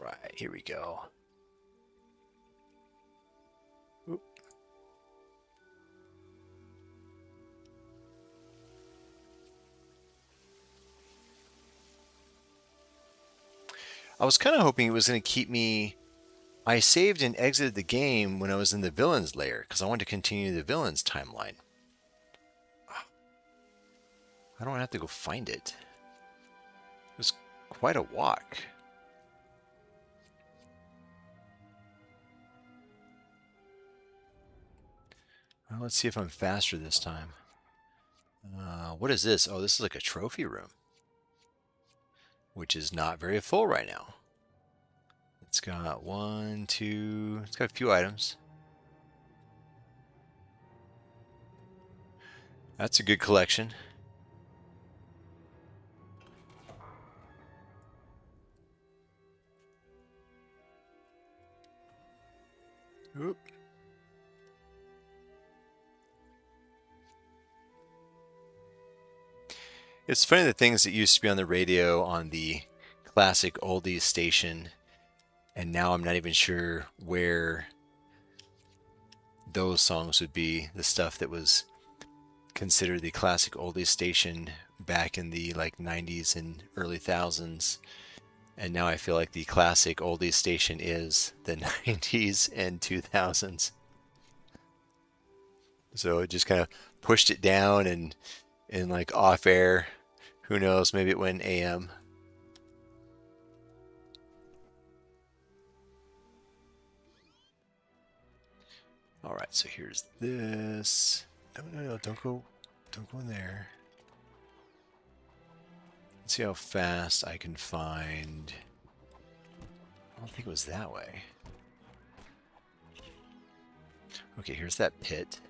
Right, here we go. Oop. I was kind of hoping it was going to keep me. I saved and exited the game when I was in the villains layer because I wanted to continue the villains timeline. I don't have to go find it. It was quite a walk. Well, let's see if I'm faster this time. What is this? Oh, this is like a trophy room, which is not very full right now. It's got one, two, it's got a few items. That's a good collection. Oop. It's funny the things that used to be on the radio on the classic oldies station, and now I'm not even sure where those songs would be. The stuff that was considered the classic oldies station back in the like 90s and early thousands. And now I feel like the classic oldies station is the 90s and 2000s. So it just kind of pushed it down and like off air. Who knows? Maybe it went AM. All right, so here's this. No, don't go in there. Let's see how fast I can find. I don't think it was that way. Okay, here's that pit.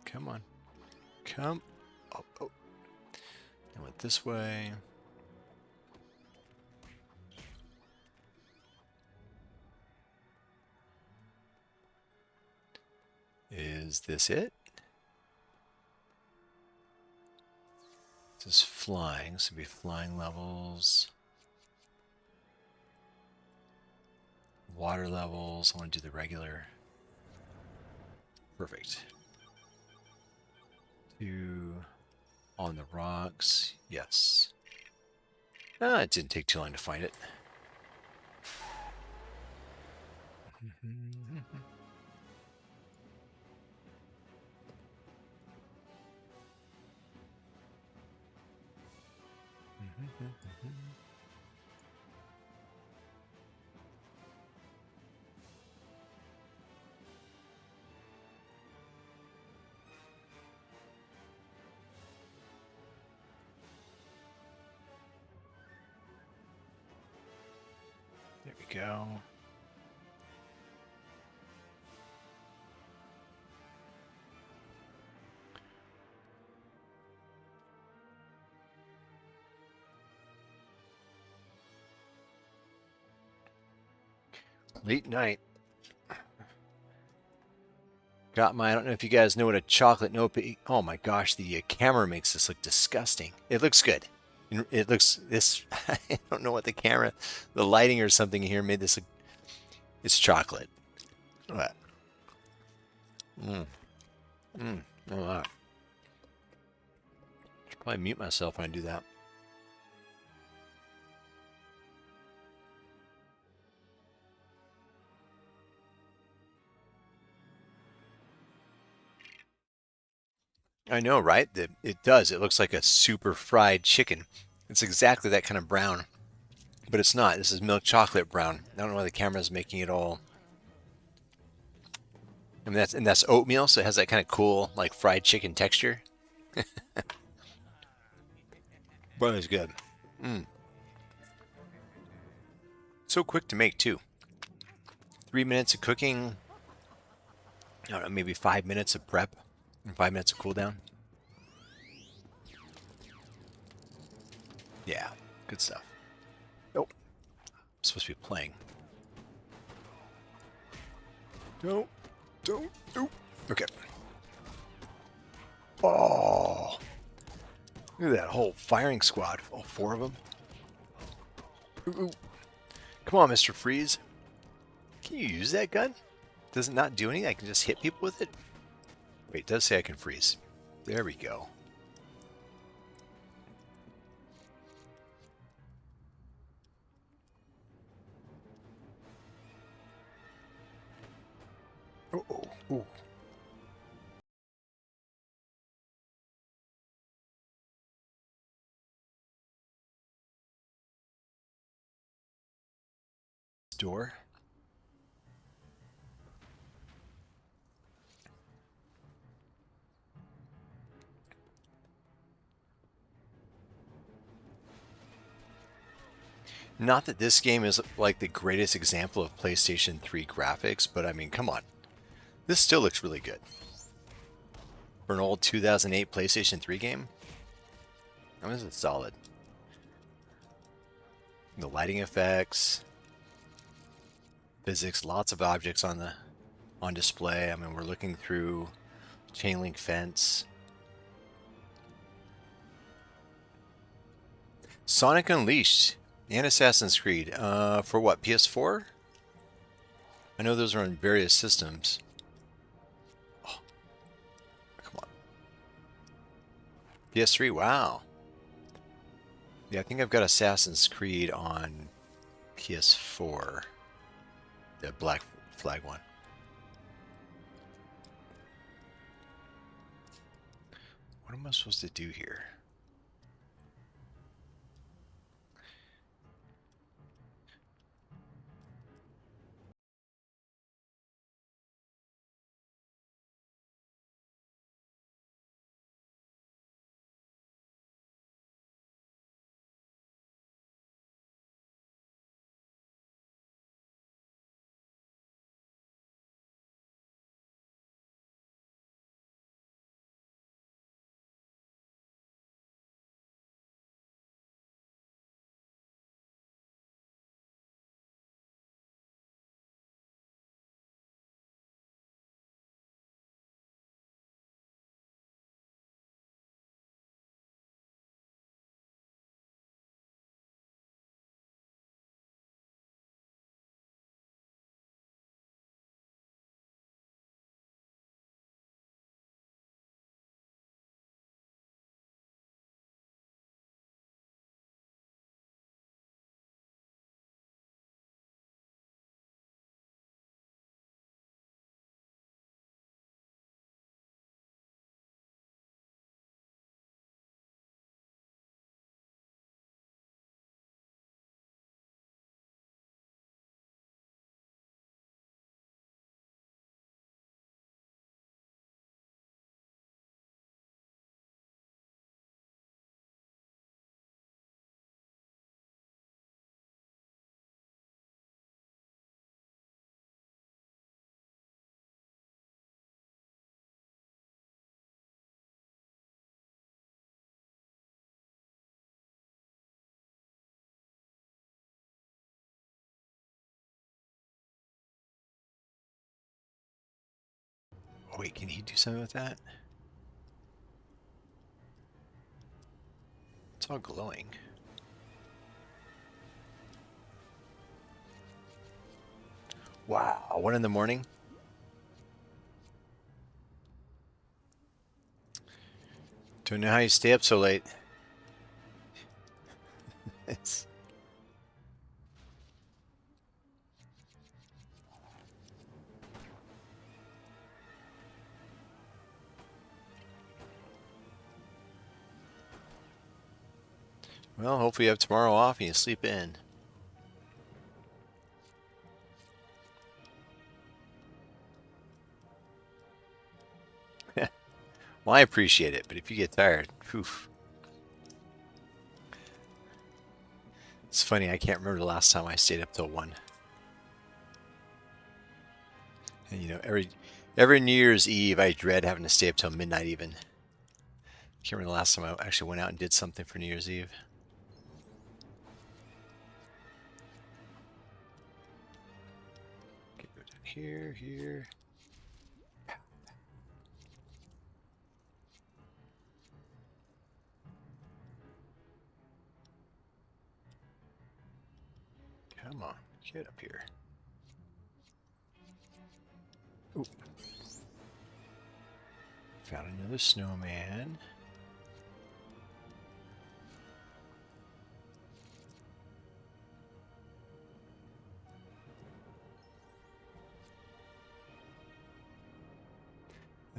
Come on. Come. Oh. I went this way. Is this it? This is flying, so it'll be flying levels. Water levels. I want to do the regular. Perfect. Two on the rocks. Yes. It didn't take too long to find it. There we go. Late night. Got my, I don't know if you guys know what a chocolate notebook. Oh my gosh, the camera makes this look disgusting. It looks good. It looks, this, I don't know what the camera, the lighting or something here made this look, it's chocolate. What? Oh, wow. Should probably mute myself when I do that. I know, right? It does. It looks like a super fried chicken. It's exactly that kind of brown, but it's not. This is milk chocolate brown. I don't know why the camera's making it all. I mean, that's oatmeal, so it has that kind of cool, like fried chicken texture. But it's good. So quick to make too. 3 minutes of cooking. I don't know, maybe 5 minutes of prep and 5 minutes of cooldown. Yeah, good stuff. Nope. I'm supposed to be playing. Don't. Nope. Okay. Oh. Look at that whole firing squad. All four of them. Ooh, ooh. Come on, Mr. Freeze. Can you use that gun? Does it not do anything? I can just hit people with it? Wait, it does say I can freeze. There we go. Uh-oh. Ooh. Door. Not that this game is like the greatest example of PlayStation 3 graphics, but I mean, come on. This still looks really good. For an old 2008 PlayStation 3 game, I mean, this is solid. The lighting effects, physics, lots of objects on display. I mean, we're looking through chain link fence. Sonic Unleashed and Assassin's Creed. For what, PS4? I know those are on various systems. Oh, come on. PS3, wow. Yeah, I think I've got Assassin's Creed on PS4. The Black Flag one. What am I supposed to do here? Oh, wait, can he do something with that? It's all glowing. Wow, 1 in the morning? Don't know how you stay up so late. It's... Well, hopefully you have tomorrow off and you sleep in. Well, I appreciate it, but if you get tired, oof. It's funny, I can't remember the last time I stayed up till 1. And you know, every New Year's Eve, I dread having to stay up till midnight even. Can't remember the last time I actually went out and did something for New Year's Eve. Okay, go down here, here. Come on, get up here. Ooh. Found another snowman.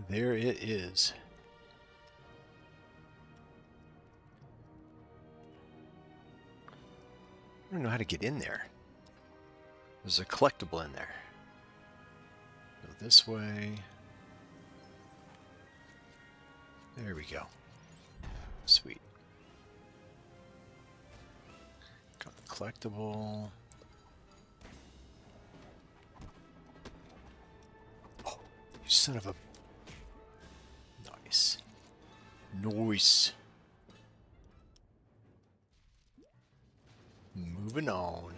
There it is. I don't know how to get in there. There's a collectible in there. Go this way. There we go. Sweet. Got the collectible. Oh, you son of a... Nice. Nice. Moving on.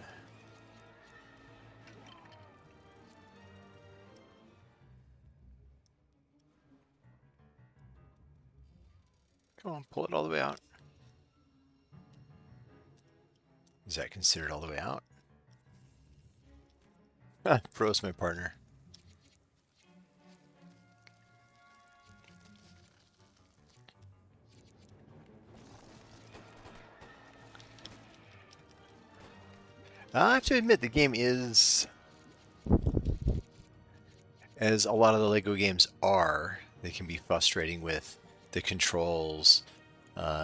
Come on, pull it all the way out. Is that considered all the way out? Froze my partner. I have to admit, the game is, as a lot of the Lego games are, they can be frustrating with the controls.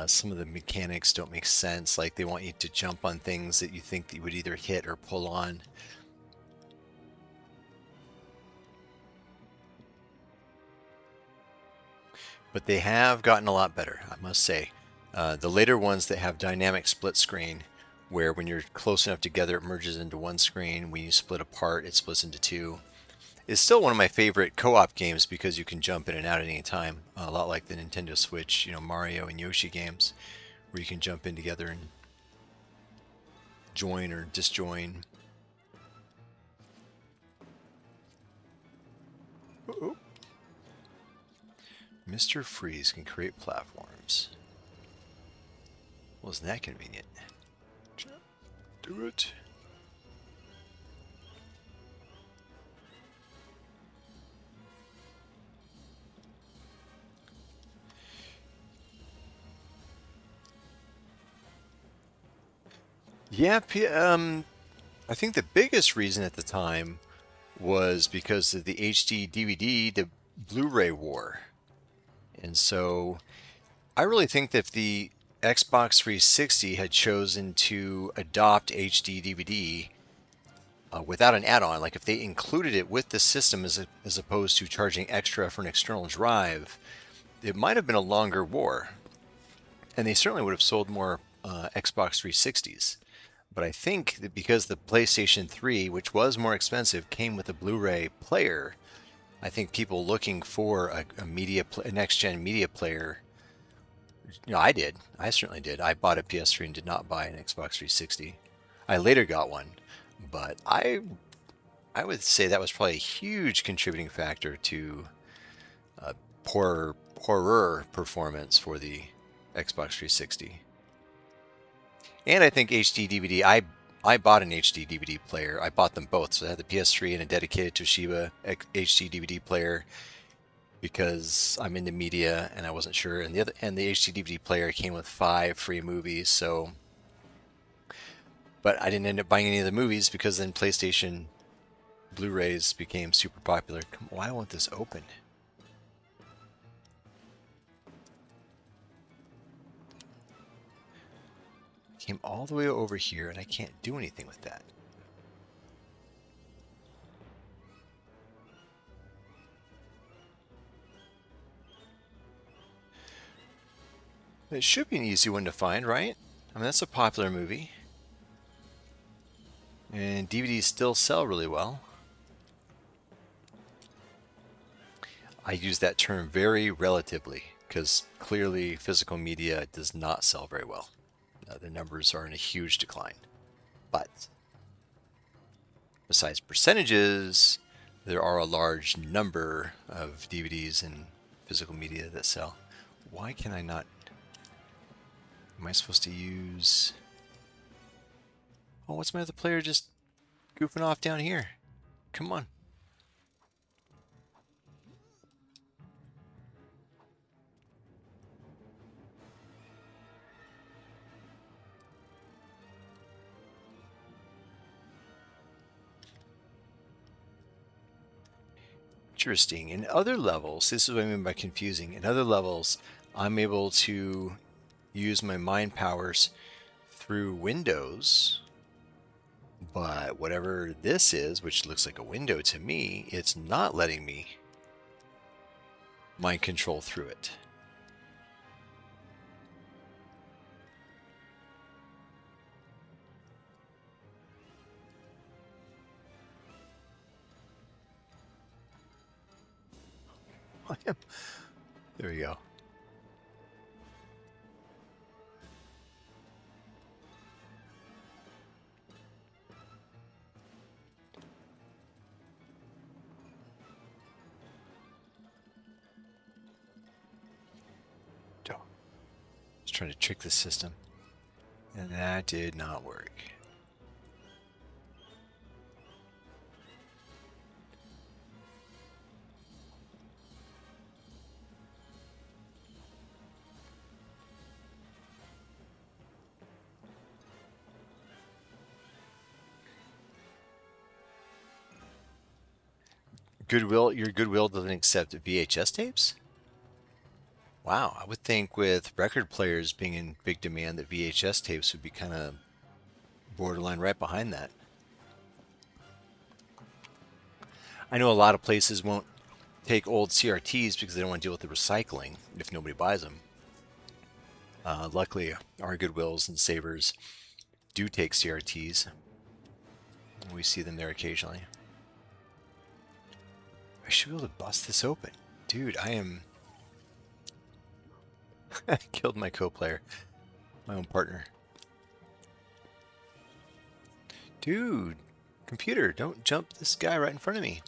Some of the mechanics don't make sense, like they want you to jump on things that you think that you would either hit or pull on. But they have gotten a lot better, I must say. The later ones that have dynamic split screen, where when you're close enough together it merges into one screen, when you split apart it splits into two, is still one of my favorite co-op games because you can jump in and out at any time, a lot like the Nintendo Switch, you know, Mario and Yoshi games, where you can jump in together and join or disjoin. Uh-oh. Mr. Freeze can create platforms. Well, isn't that convenient? Do it. Yeah, I think the biggest reason at the time was because of the HD DVD, the Blu-ray war. And so I really think that if the Xbox 360 had chosen to adopt HD DVD without an add-on, like if they included it with the system as opposed to charging extra for an external drive, it might have been a longer war. And they certainly would have sold more Xbox 360s. But I think that because the PlayStation 3, which was more expensive, came with a Blu-ray player, I think people looking for a next-gen media player, you know, I did. I certainly did. I bought a PS3 and did not buy an Xbox 360. I later got one, but I would say that was probably a huge contributing factor to poorer performance for the Xbox 360. And I think HD DVD, I bought an HD DVD player. I bought them both. So I had the PS3 and a dedicated Toshiba HD DVD player because I'm into media and I wasn't sure. And the HD DVD player came with 5 free movies. So, but I didn't end up buying any of the movies because then PlayStation Blu-rays became super popular. Why won't this open? Came all the way over here and I can't do anything with that. It should be an easy one to find, right? I mean, that's a popular movie. And DVDs still sell really well. I use that term very relatively because clearly physical media does not sell very well. The numbers are in a huge decline. But besides percentages, there are a large number of DVDs and physical media that sell. Why can I not? Am I supposed to use? Oh, what's my other player just goofing off down here? Come on. Interesting. In other levels, this is what I mean by confusing. In other levels, I'm able to use my mind powers through windows, but whatever this is, which looks like a window to me, it's not letting me mind control through it. There we go. Just trying to trick the system. And that did not work. Goodwill, your Goodwill doesn't accept VHS tapes? Wow, I would think with record players being in big demand that VHS tapes would be kind of borderline right behind that. I know a lot of places won't take old CRTs because they don't want to deal with the recycling if nobody buys them. Luckily, our Goodwills and Savers do take CRTs. We see them there occasionally. I should be able to bust this open. Dude, I am... I killed my co-player. My own partner. Dude, computer, don't jump this guy right in front of me.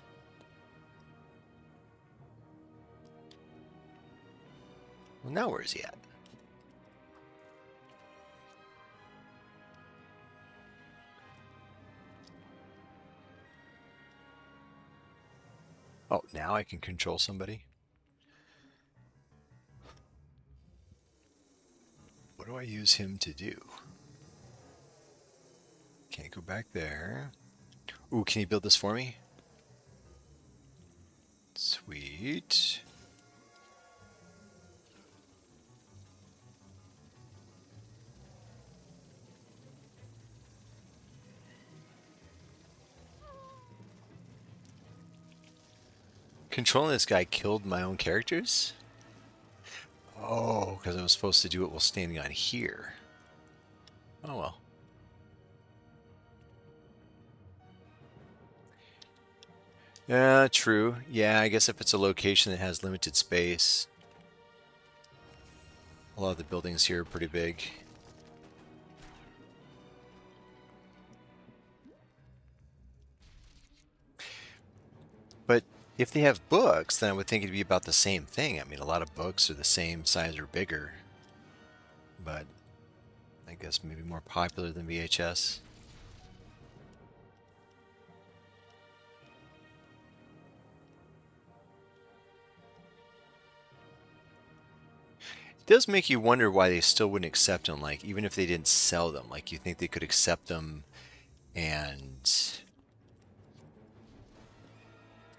Well, now where is he at? Oh, now I can control somebody? What do I use him to do? Can't go back there. Ooh, can you build this for me? Sweet. Controlling this guy killed my own characters? Oh, because I was supposed to do it while standing on here. Oh well. Yeah, true. Yeah, I guess if it's a location that has limited space. A lot of the buildings here are pretty big. But if they have books, then I would think it'd be about the same thing. I mean, a lot of books are the same size or bigger. But I guess maybe more popular than VHS. It does make you wonder why they still wouldn't accept them, like, even if they didn't sell them. Like, you think they could accept them and,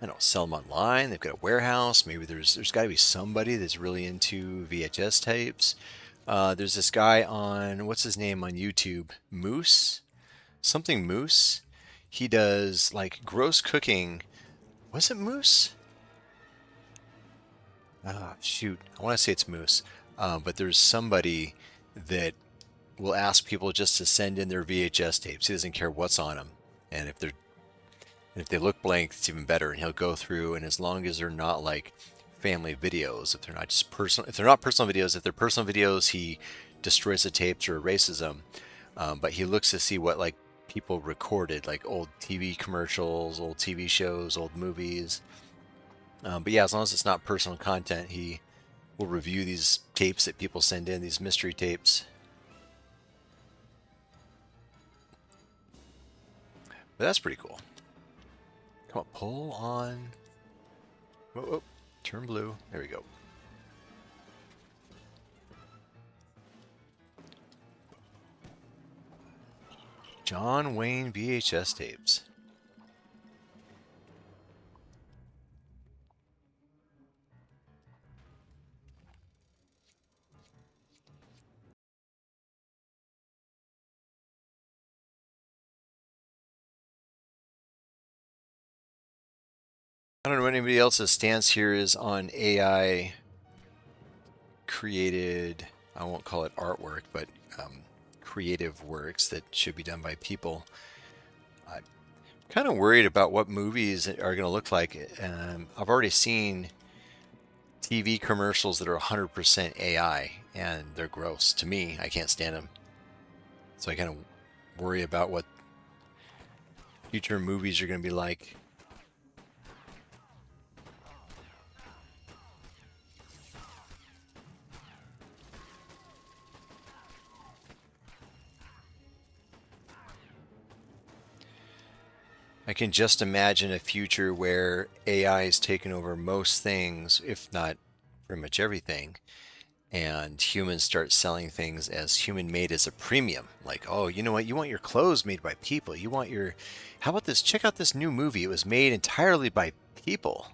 I don't know, sell them online? They've got a warehouse. Maybe there's got to be somebody that's really into VHS tapes. There's this guy on, what's his name on YouTube? Moose? Something Moose? He does, like, gross cooking. Was it Moose? Ah, shoot. I want to say it's Moose. But there's somebody that will ask people just to send in their VHS tapes. He doesn't care what's on them. And if they look blank, it's even better. And he'll go through, and as long as they're not like family videos, if they're not just personal, if they're not personal videos, if they're personal videos, he destroys the tapes or erases them. But he looks to see what like people recorded, like old TV commercials, old TV shows, old movies. But yeah, as long as it's not personal content, he will review these tapes that people send in, these mystery tapes. But that's pretty cool. Come on, pull on. Whoa, whoa. Turn blue. There we go. John Wayne VHS tapes. I don't know what anybody else's stance here is on AI created, I won't call it artwork, but creative works that should be done by people. I'm kind of worried about what movies are going to look like. I've already seen TV commercials that are 100% AI, and they're gross. To me, I can't stand them. So I kind of worry about what future movies are going to be like. I can just imagine a future where AI is taking over most things, if not pretty much everything, and humans start selling things as human made as a premium. Like, oh, you know what? You want your clothes made by people. You want your, how about this? Check out this new movie. It was made entirely by people,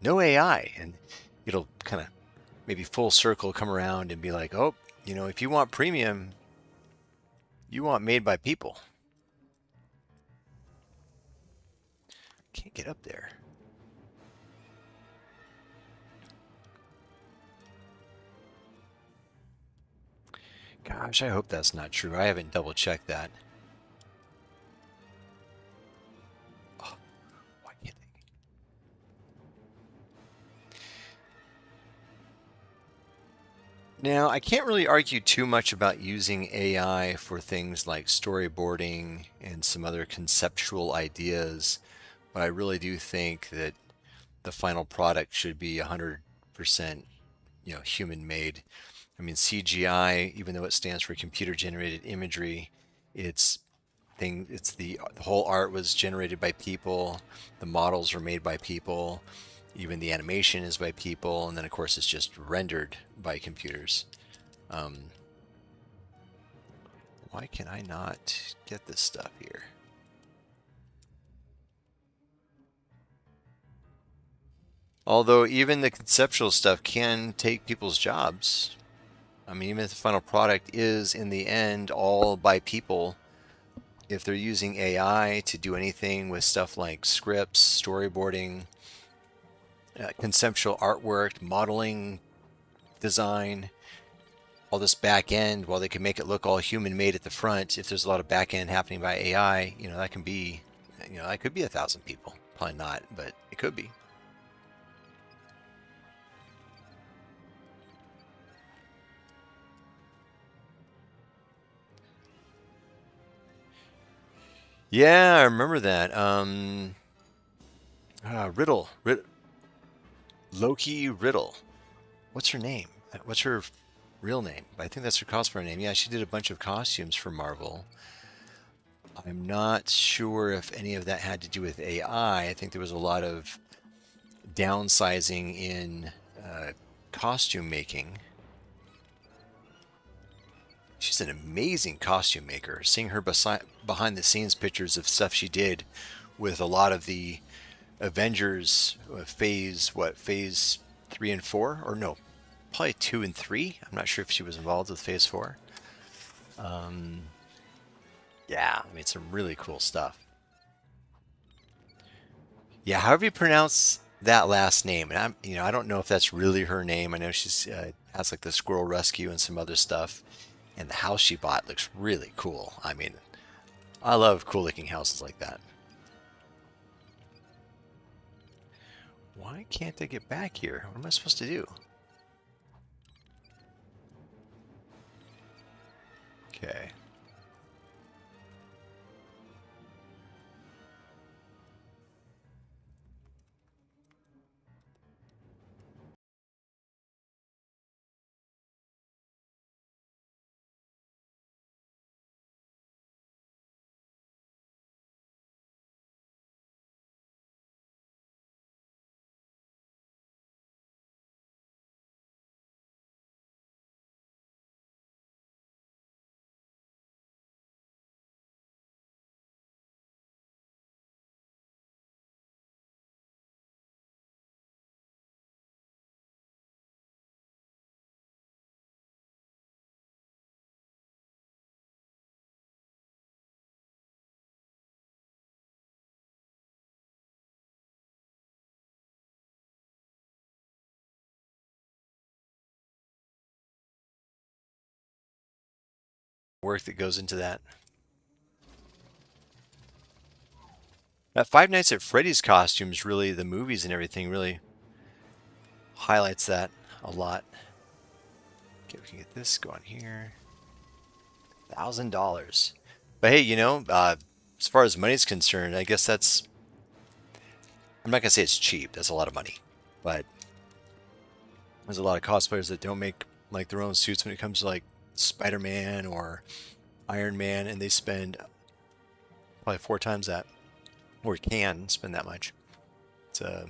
no AI. And it'll kind of maybe full circle come around and be like, oh, you know, if you want premium, you want made by people. Can't get up there. Gosh, I hope that's not true. I haven't double checked that. Oh, why can't they? Now, I can't really argue too much about using AI for things like storyboarding and some other conceptual ideas, but I really do think that the final product should be 100%, human made. I mean, CGI, even though it stands for computer generated imagery, it's the whole art was generated by people, the models were made by people, even the animation is by people, and then of course it's just rendered by computers. Um, why can I not get this stuff here? Although even the conceptual stuff can take people's jobs. I mean, even if the final product is in the end all by people, if they're using AI to do anything with stuff like scripts, storyboarding, conceptual artwork, modeling, design, all this back end, while they can make it look all human made at the front, if there's a lot of back end happening by AI, that can be, that could be 1,000 people. Probably not, but it could be. Yeah, I remember that. Loki Riddle. What's her name? What's her real name? I think that's her cosplay name. Yeah, she did a bunch of costumes for Marvel. I'm not sure if any of that had to do with AI. I think there was a lot of downsizing in costume making. She's an amazing costume maker. Seeing her behind the scenes pictures of stuff she did with a lot of the Avengers phase 3 and 4? Or no, probably 2 and 3. I'm not sure if she was involved with phase 4. Um, yeah, I mean, some really cool stuff. Yeah, however you pronounce that last name, and I don't know if that's really her name. I know she's has like the Squirrel Rescue and some other stuff, and the house she bought looks really cool. I mean, I love cool looking houses like that. Why can't I get back here? What am I supposed to do? Okay. work that goes into that. That Five Nights at Freddy's costumes, really, the movies and everything really highlights that a lot. Okay, we can get this going here. $1,000. But hey, as far as money's concerned, I guess I'm not gonna say it's cheap. That's a lot of money, but there's a lot of cosplayers that don't make like their own suits when it comes to like Spider-Man or Iron Man, and they spend probably 4 times that, or can spend that much. It's a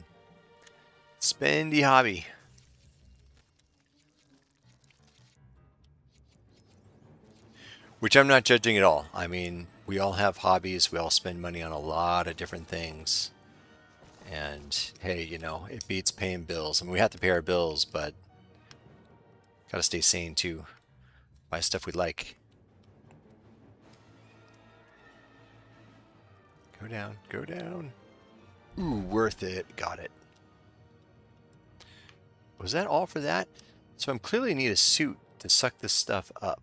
spendy hobby. Which I'm not judging at all. I mean, we all have hobbies. We all spend money on a lot of different things. And hey, it beats paying bills. I mean, we have to pay our bills, but gotta stay sane too. Buy stuff we like. Go down, go down. Ooh, worth it. Got it. Was that all for that? So I'm clearly need a suit to suck this stuff up.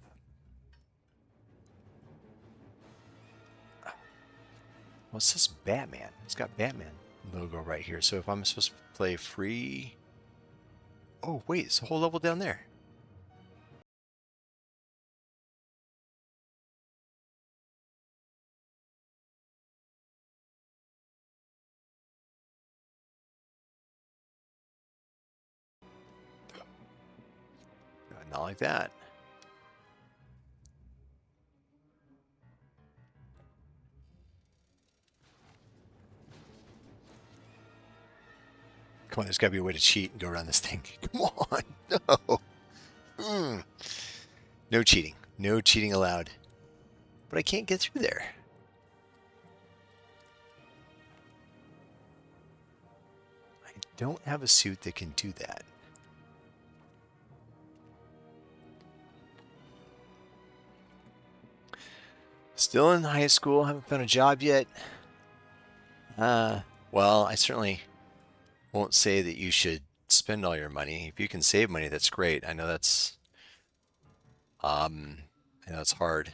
Well, it says Batman. It's got Batman logo right here. So if I'm supposed to play free... Oh, wait, it's a whole level down there. Not like that. Come on, there's got to be a way to cheat and go around this thing. Come on, no. No cheating. No cheating allowed. But I can't get through there. I don't have a suit that can do that. Still in high school, haven't found a job yet. Well, I certainly won't say that you should spend all your money. If you can save money, that's great. I know that's hard.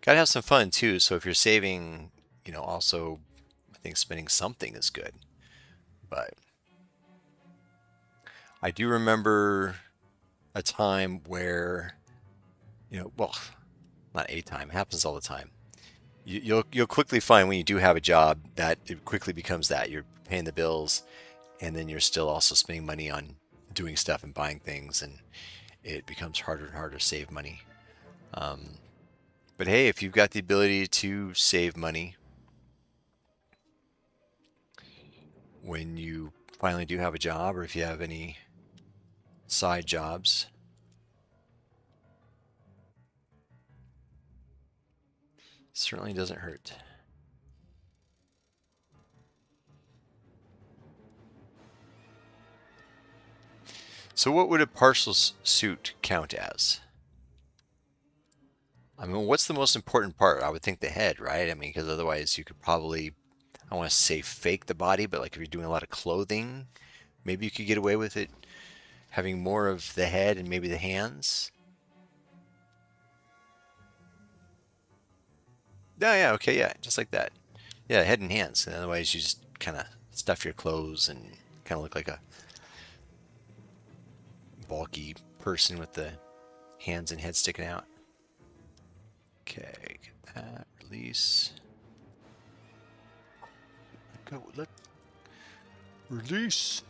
Gotta have some fun too. So if you're saving, also I think spending something is good. But I do remember a time where, well, not a time, it happens all the time. You'll quickly find when you do have a job that it quickly becomes that you're paying the bills, and then you're still also spending money on doing stuff and buying things, and it becomes harder and harder to save money. But hey, if you've got the ability to save money when you finally do have a job, or if you have any side jobs, certainly doesn't hurt. So what would a partial suit count as? I mean, what's the most important part? I would think the head, right? I mean, because otherwise you could probably, I want to say fake the body, but like if you're doing a lot of clothing, maybe you could get away with it having more of the head and maybe the hands. Yeah, yeah, okay, yeah, just like that. Yeah, head and hands. And otherwise you just kind of stuff your clothes and kind of look like a bulky person with the hands and head sticking out. Okay, get that. Release. Let go. Release.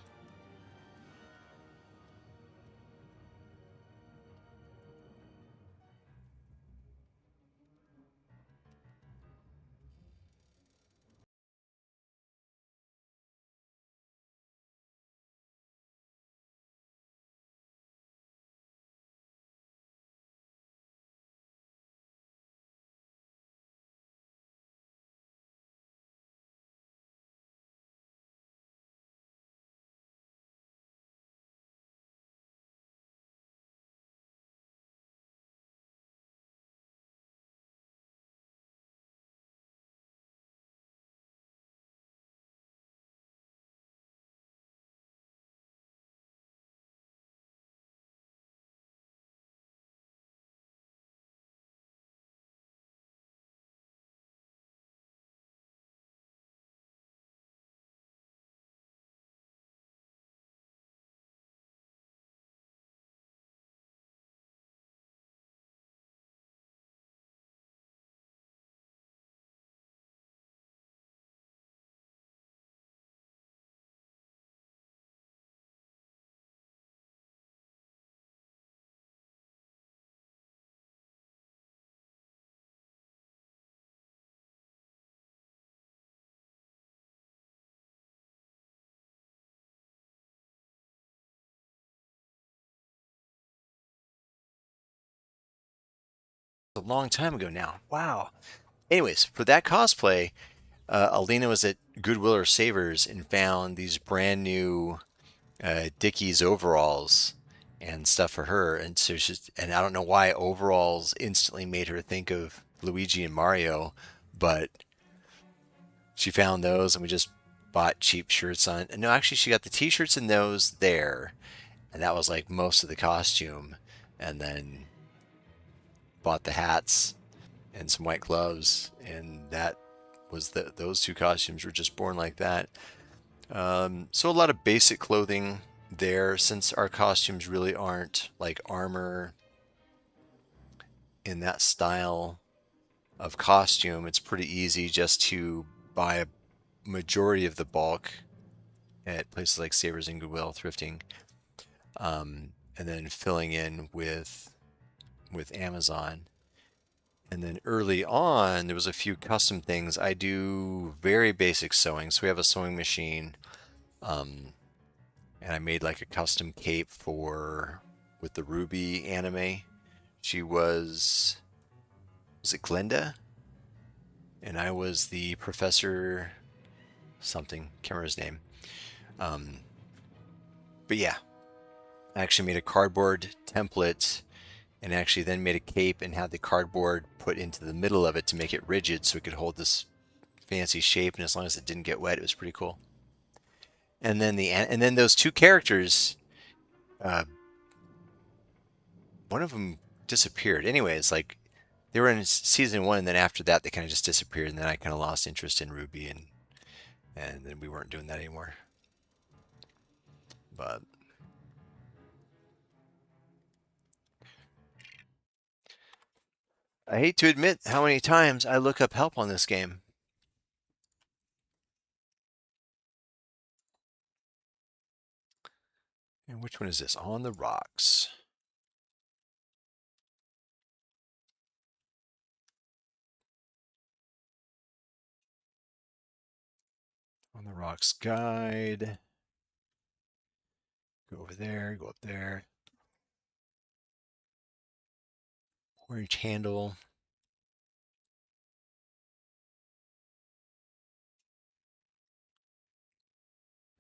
long time ago now. Wow. Anyways, for that cosplay, Alina was at Goodwill or Savers and found these brand new Dickies overalls and stuff for her. And so she's, and I don't know why overalls instantly made her think of Luigi and Mario, but she found those and we just bought cheap shirts on. No, actually, she got the t-shirts and those there, and that was like most of the costume. And then bought the hats and some white gloves, and that was those two costumes were just born like that. So a lot of basic clothing there, since our costumes really aren't like armor in that style of costume. It's pretty easy just to buy a majority of the bulk at places like Savers and Goodwill thrifting, and then filling in with Amazon. And then early on, there was a few custom things. I do very basic sewing. So we have a sewing machine, and I made like a custom cape for with the Ruby anime. She was it Glinda? And I was the Professor something, can't remember his name. Um, but yeah, I actually made a cardboard template and actually then made a cape and had the cardboard put into the middle of it to make it rigid so it could hold this fancy shape, and as long as it didn't get wet, it was pretty cool. And then those two characters, uh, one of them disappeared. Anyways, like they were in season one, and then after that, they kind of just disappeared, and then I kind of lost interest in Ruby, and then we weren't doing that anymore. But I hate to admit how many times I look up help on this game. And which one is this? On the Rocks. On the Rocks guide. Go over there, go up there. Orange handle.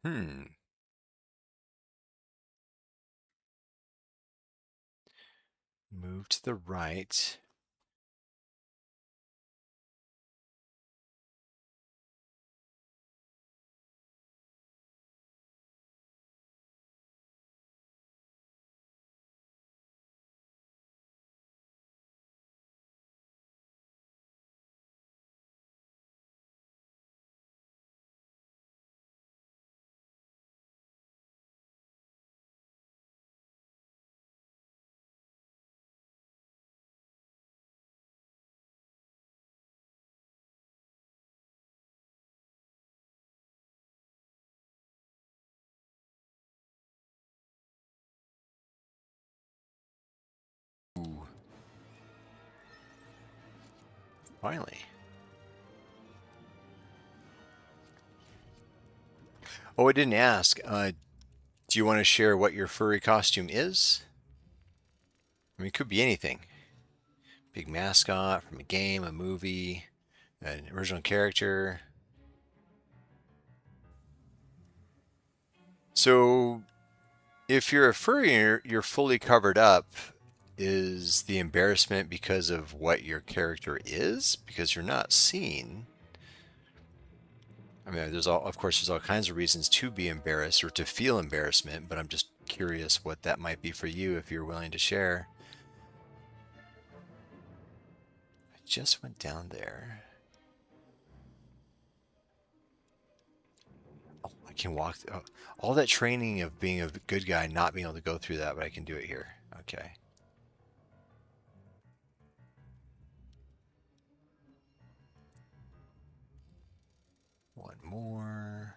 Hmm. Move to the right. Ooh, finally. Oh, I didn't ask. Do you want to share what your furry costume is? I mean, it could be anything. Big mascot from a game, a movie, an original character. So, if you're a furry and you're fully covered up, is the embarrassment because of what your character is? Because you're not seen. I mean, of course, there's all kinds of reasons to be embarrassed or to feel embarrassment, but I'm just curious what that might be for you if you're willing to share. I just went down there. Oh, I can walk. Oh, all that training of being a good guy, not being able to go through that, but I can do it here. Okay. One more.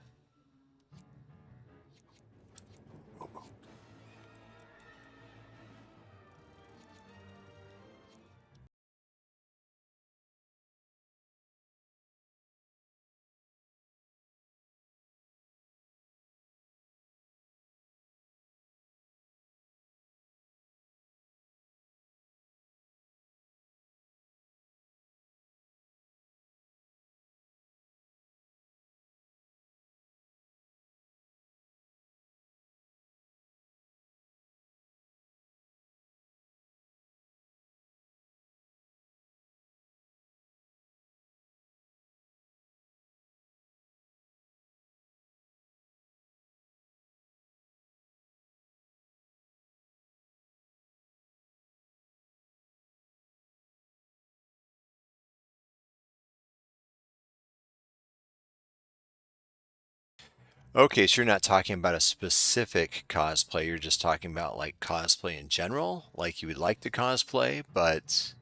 Okay, so you're not talking about a specific cosplay, you're just talking about like cosplay in general, like you would like to cosplay, but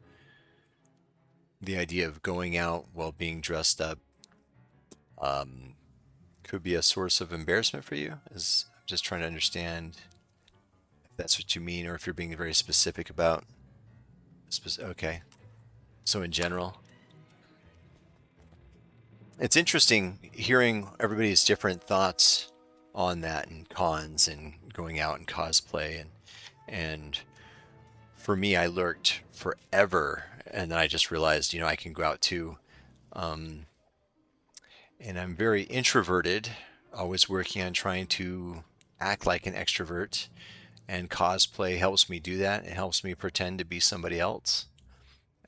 the idea of going out while being dressed up um, could be a source of embarrassment for you. Is I'm just trying to understand if that's what you mean, or if you're being very specific about. Okay, so in general, it's interesting hearing everybody's different thoughts on that and cons and going out and cosplay and for me, I lurked forever, and then I just realized, I can go out too. Um, and I'm very introverted, always working on trying to act like an extrovert, and cosplay helps me do that. It helps me pretend to be somebody else.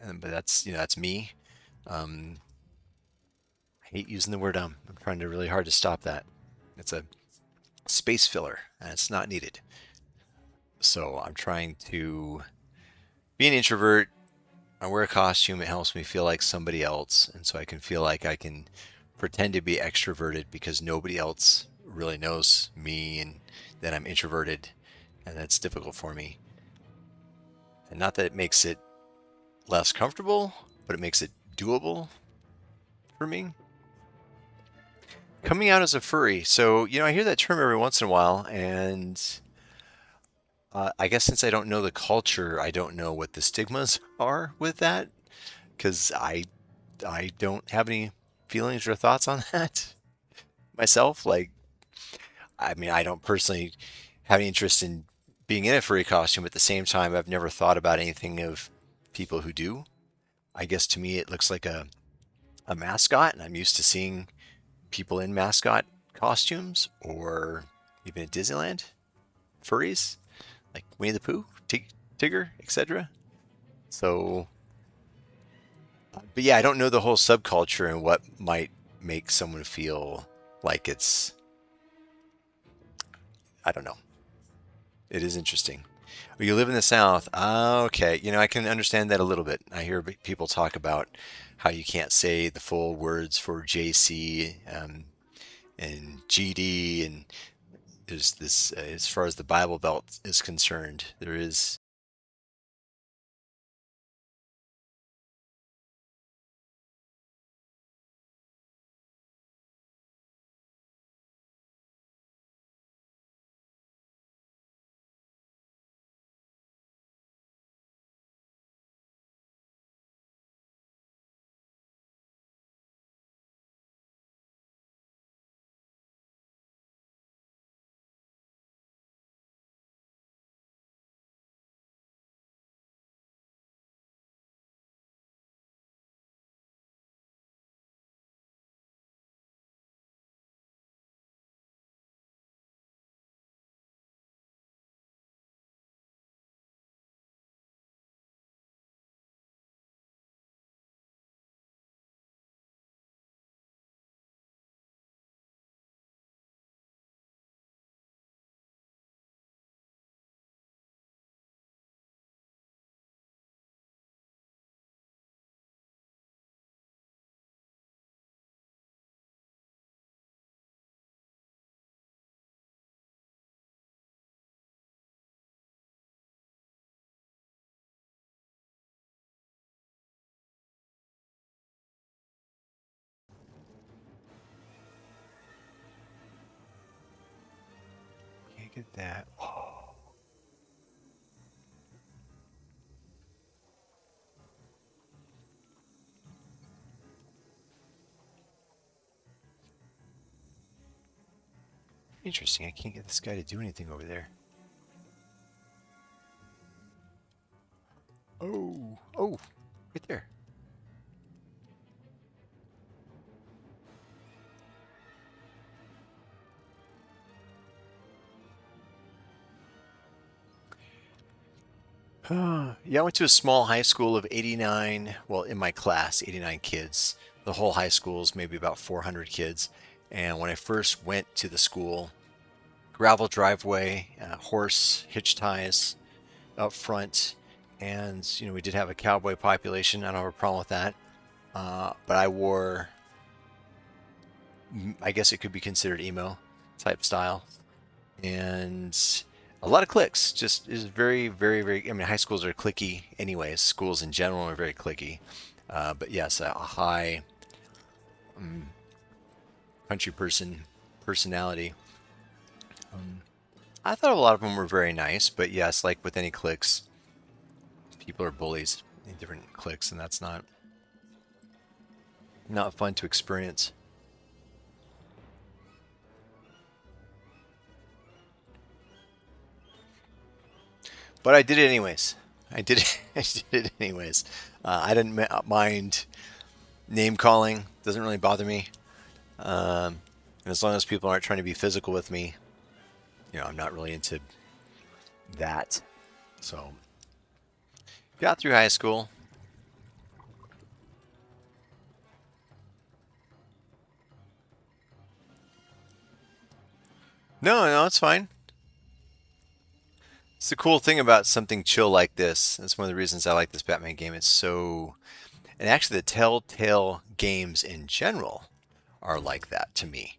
But that's me. Um, I hate using the word I'm trying to really hard to stop that. It's a space filler, and it's not needed. So I'm trying to be an introvert. I wear a costume. It helps me feel like somebody else, and so I can feel like I can pretend to be extroverted because nobody else really knows me and that I'm introverted, and that's difficult for me. And not that it makes it less comfortable, but it makes it doable for me. Coming out as a furry. So, I hear that term every once in a while, and I guess since I don't know the culture, I don't know what the stigmas are with that because I don't have any feelings or thoughts on that myself. Like, I mean, I don't personally have any interest in being in a furry costume. At the same time, I've never thought about anything of people who do. I guess to me, it looks like a mascot, and I'm used to seeing people in mascot costumes or even at Disneyland, furries like Winnie the Pooh, Tigger, etc. So, but yeah, I don't know the whole subculture and what might make someone feel like I don't know. It is interesting. Oh, you live in the South. Ah, okay. I can understand that a little bit. I hear people talk about how you can't say the full words for JC and GD, and there's this, as far as the Bible Belt is concerned, there is. Can't get that. Oh, interesting. I can't get this guy to do anything over there. Oh, right there. Yeah, I went to a small high school of 89, well, in my class, 89 kids. The whole high school is maybe about 400 kids. And when I first went to the school, gravel driveway, horse hitch ties up front, and we did have a cowboy population. I don't have a problem with that. But I wore, I guess it could be considered emo, type style, and a lot of clicks. Just is very, very, very. I mean, high schools are clicky, anyways. Schools in general are very clicky, but yes, a high country person personality. I thought a lot of them were very nice, but yes, like with any cliques, people are bullies in different cliques, and that's not fun to experience. But I did it anyways. I did it. I did it anyways. I didn't mind name calling. Doesn't really bother me. And as long as people aren't trying to be physical with me, I'm not really into that. So got through high school. No, no, it's fine. It's the cool thing about something chill like this. That's one of the reasons I like this Batman game. It's so, and actually the Telltale games in general are like that to me.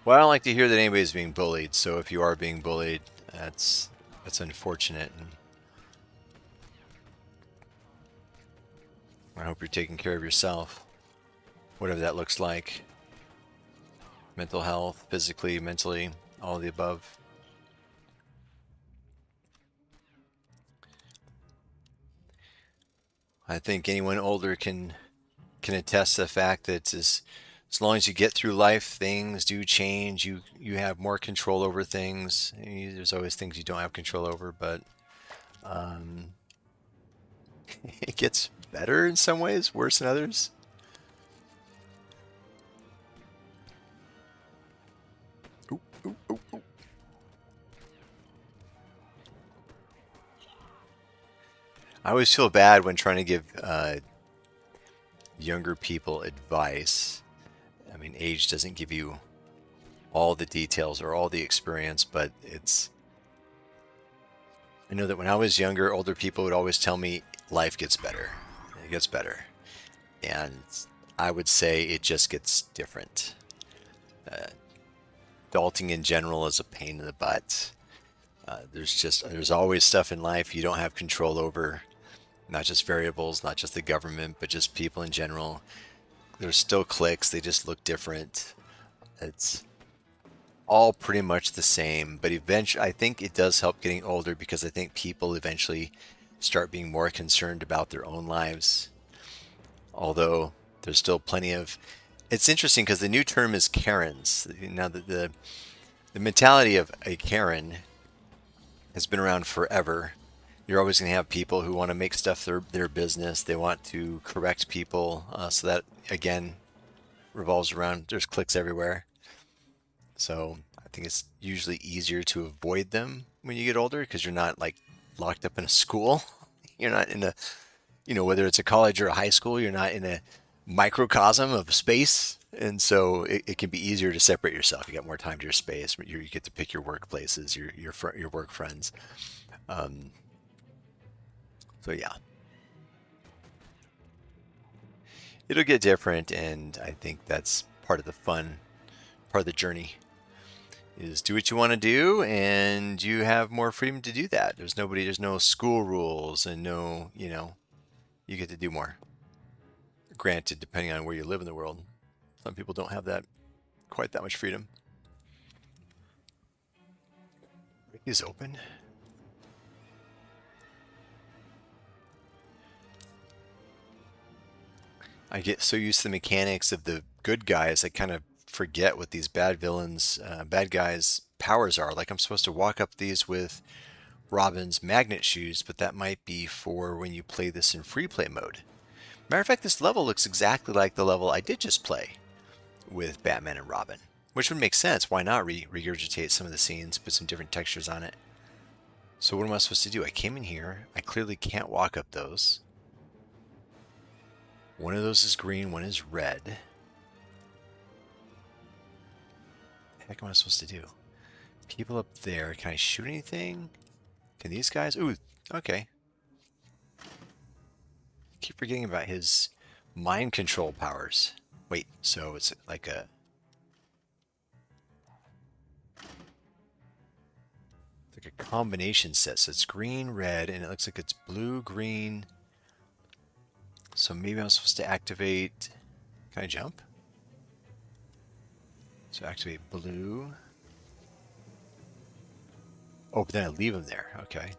Well, I don't like to hear that anybody's being bullied. So if you are being bullied, that's unfortunate. And I hope you're taking care of yourself, whatever that looks like. Mental health, physically, mentally, all of the above. I think anyone older can attest to the fact that as long as you get through life, things do change. You have more control over things. There's always things you don't have control over, but um, it gets better in some ways, worse in others. Ooh, ooh, ooh, ooh. I always feel bad when trying to give younger people advice. I mean, age doesn't give you all the details or all the experience, but I know that when I was younger, older people would always tell me life gets better. It gets better. And I would say it just gets different. Uh, Adulting in general is a pain in the butt. There's always stuff in life you don't have control over, not just variables, not just the government, but just people in general. There's still cliques, they just look different. It's all pretty much the same, but eventually I think it does help getting older because I think people eventually start being more concerned about their own lives. Although there's still plenty of it's interesting because the new term is Karens. Now the mentality of a Karen has been around forever. You're always going to have people who want to make stuff their business. They want to correct people. So that again revolves around there's clicks everywhere. So I think it's usually easier to avoid them when you get older because you're not like locked up in a school. You're not in a, whether it's a college or a high school, you're not in a microcosm of space. And so it can be easier to separate yourself. You got more time to your space. You get to pick your workplaces, your work friends. Um, so yeah, it'll get different, and I think that's part of the fun, part of the journey is do what you want to do, and you have more freedom to do that. There's no school rules, and no, you get to do more. Granted, depending on where you live in the world, some people don't have that quite that much freedom. Is open. I get so used to the mechanics of the good guys, I kind of forget what these bad guys' powers are. Like I'm supposed to walk up these with Robin's magnet shoes, but that might be for when you play this in free play mode. Matter of fact, this level looks exactly like the level I did just play with Batman and Robin. Which would make sense. Why not regurgitate some of the scenes, put some different textures on it? So what am I supposed to do? I came in here. I clearly can't walk up those. One of those is green, one is red. The heck am I supposed to do? People up there. Can I shoot anything? Can these guys? Ooh, okay. Keep forgetting about his mind control powers. Wait, so it's like a... It's like a combination set. So it's green, red, and it looks like it's blue, green. So maybe I'm supposed to activate... Can I jump? So activate blue. Oh, but then I leave him there. Okay.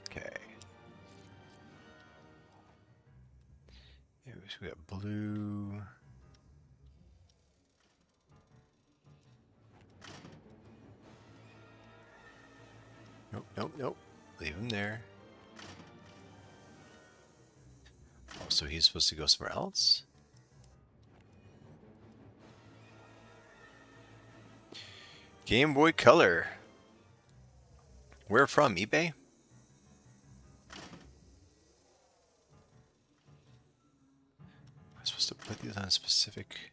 Okay. So we got blue. Nope, nope, nope. Leave him there. Oh, so he's supposed to go somewhere else? Game Boy Color. Where from? eBay? I'm supposed to put these on a specific...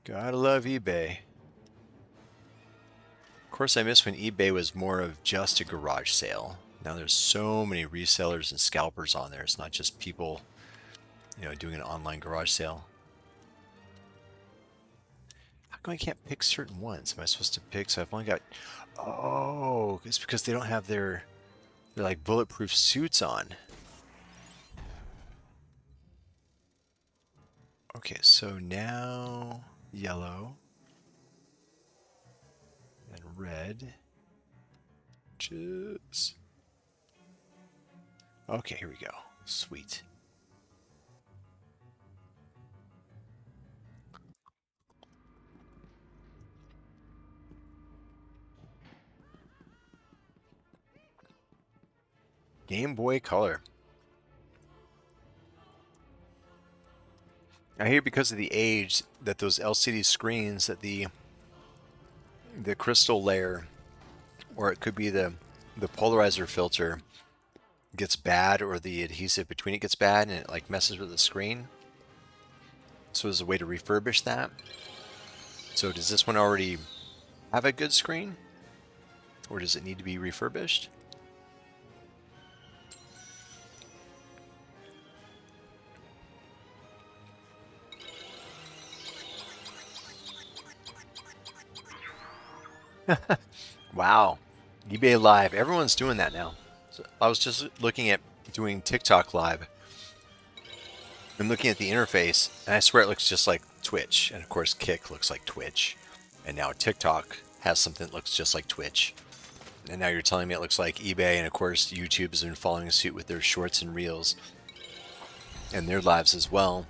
Gotta love eBay. Of course, I miss when eBay was more of just a garage sale. Now there's so many resellers and scalpers on there. It's not just people, doing an online garage sale. How come I can't pick certain ones? Am I supposed to pick? So I've only got... Oh, it's because they don't have their like bulletproof suits on. Okay, so now yellow and red. Just... Okay, here we go. Sweet. Game Boy Color. I hear because of the age that those LCD screens, that the crystal layer, or it could be the polarizer filter, gets bad, or the adhesive between it gets bad, and it like messes with the screen. So there's a way to refurbish that. So does this one already have a good screen, or does it need to be refurbished? Wow. eBay Live. Everyone's doing that now. So I was just looking at doing TikTok Live. I'm looking at the interface, and I swear it looks just like Twitch. And of course, Kick looks like Twitch. And now TikTok has something that looks just like Twitch. And now you're telling me it looks like eBay, and of course, YouTube has been following suit with their shorts and reels and their lives as well.